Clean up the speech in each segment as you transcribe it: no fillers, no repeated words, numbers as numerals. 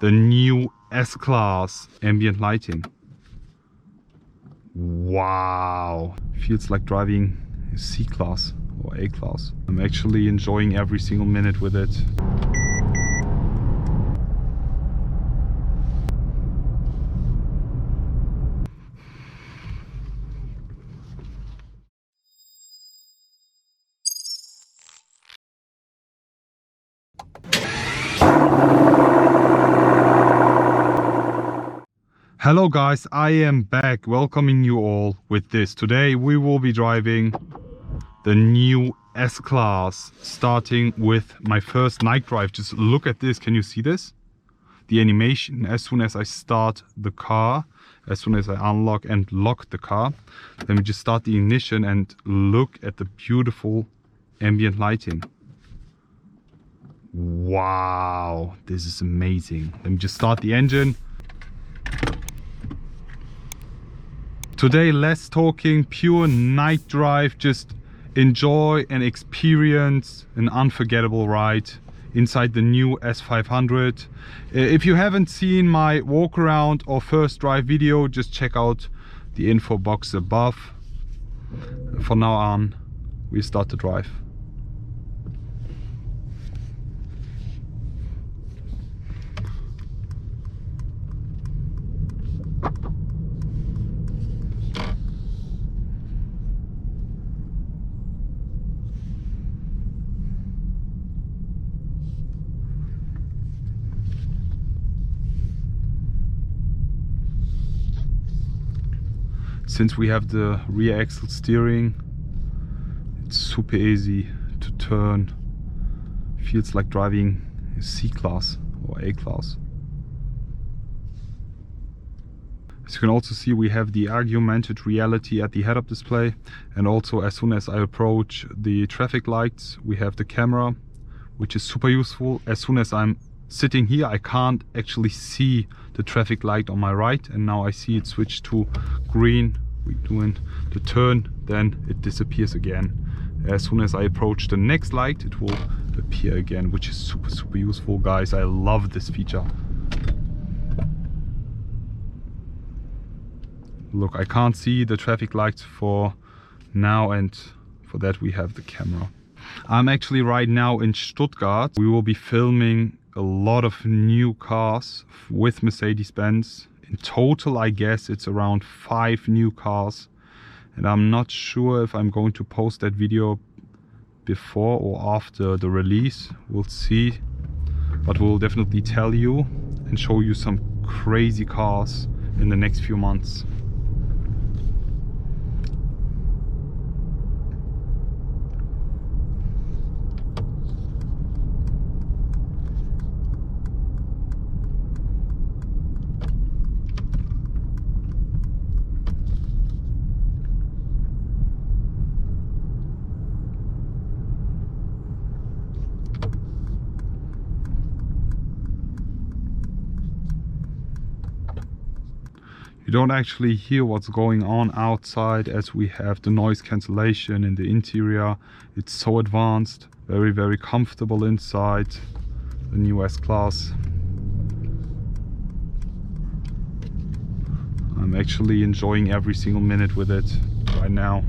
the new S-Class ambient lighting. Wow, feels like driving a C-Class or A-Class. I'm actually enjoying every single minute with it. Hello guys, I am back welcoming you all with this. Today we will be driving the new S-Class, starting with my first night drive. Just look at this, can you see this? The animation as soon as I start the car, as soon as I unlock and lock the car. Let me just start the ignition and look at the beautiful ambient lighting. Wow, this is amazing. Let me just start the engine. Today, less talking, pure night drive. Just enjoy and experience an unforgettable ride inside the new S500. If you haven't seen my walk around or first drive video, just check out the info box above. From now on, we start the drive. Since we have the rear axle steering, it's super easy to turn. Feels like driving a C-Class or A-Class. As you can also see, we have the augmented reality at the head-up display, and also as soon as I approach the traffic lights, we have the camera, which is super useful. As soon as I'm sitting here, I can't actually see the traffic light on my right, and now I see it switch to green. We're doing the turn, then it disappears again. As soon as I approach the next light, it will appear again, which is super useful, guys. I love this feature. Look, I can't see the traffic lights for now, and for that we have the camera. I'm actually right now in Stuttgart. We will be filming a lot of new cars with Mercedes Benz. In total, I guess it's around 5 new cars, and I'm not sure if I'm going to post that video before or after the release. We'll see, but we'll definitely tell you and show you some crazy cars in the next few months. You don't actually hear what's going on outside, as we have the noise cancellation in the interior. It's so advanced, very comfortable inside the new S-Class. I'm actually enjoying every single minute with it right now.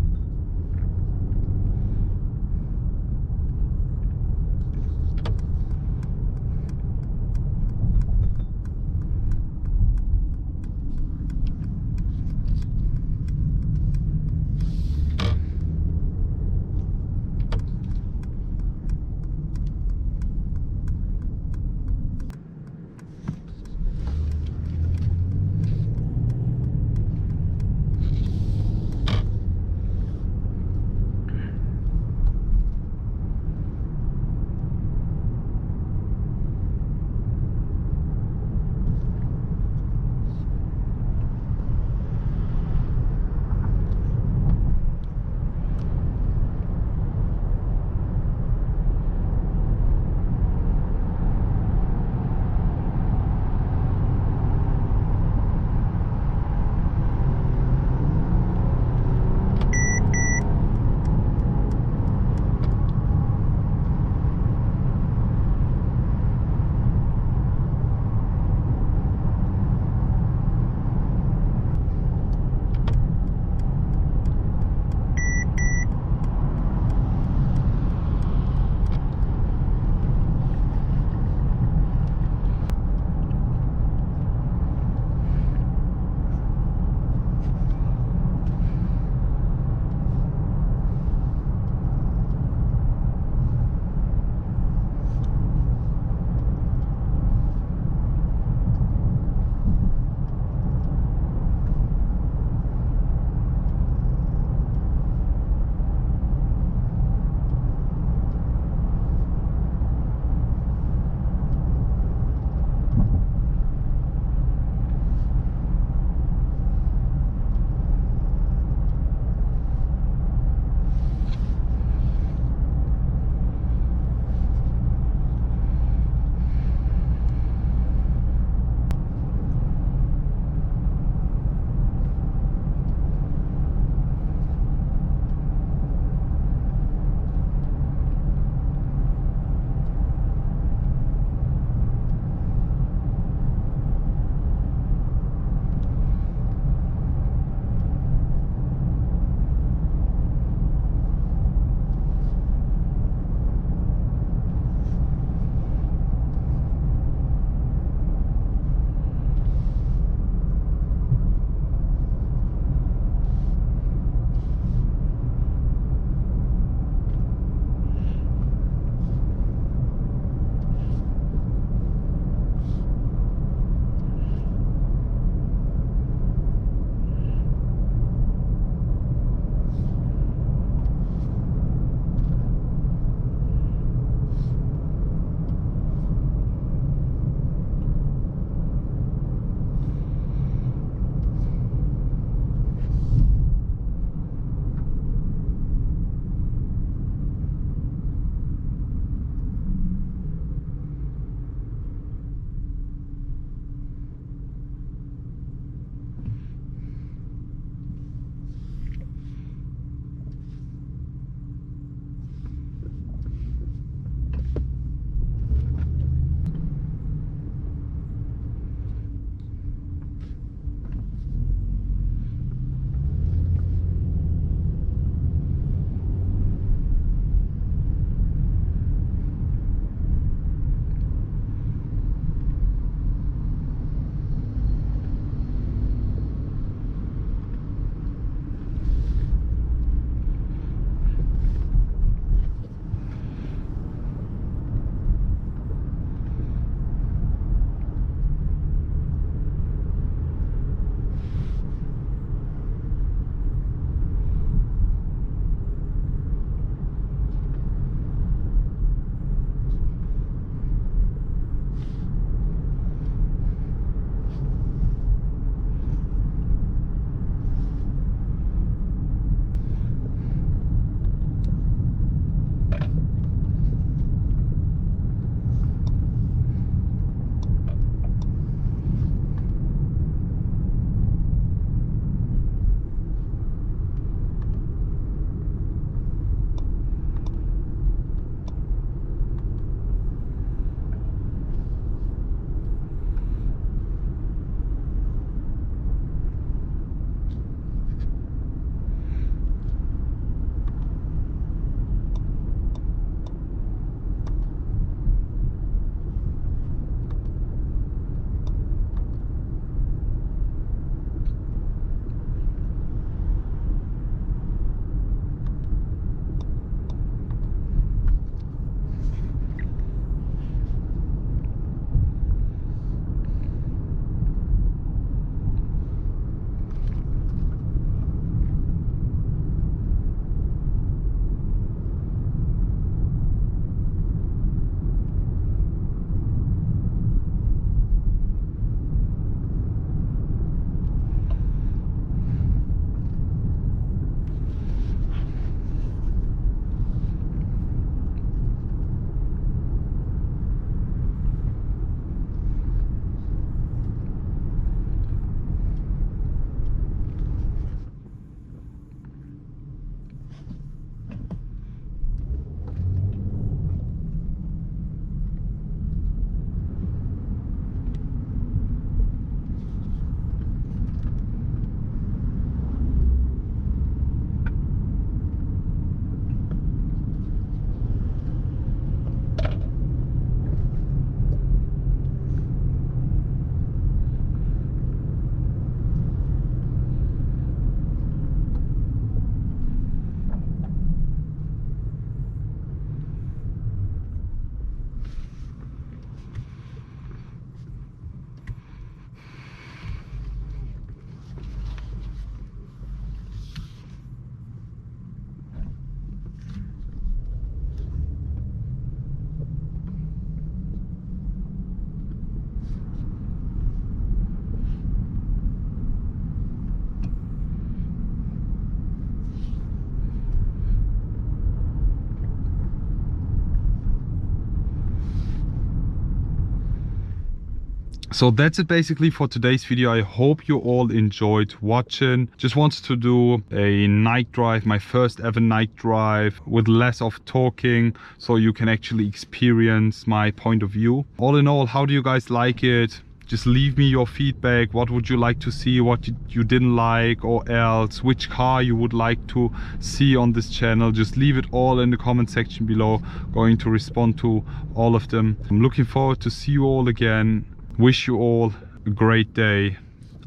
So that's it basically for today's video. I hope you all enjoyed watching. Just wanted to do a night drive, my first ever night drive, with less of talking, so you can actually experience my point of view. All in all, how do you guys like it? Just leave me your feedback. What would you like to see, what you didn't like, or else which car you would like to see on this channel. Just leave it all in the comment section below. Going to respond to all of them. I'm looking forward to see you all again. Wish you all a great day.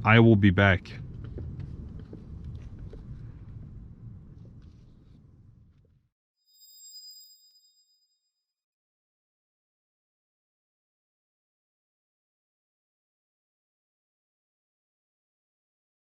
I will be back.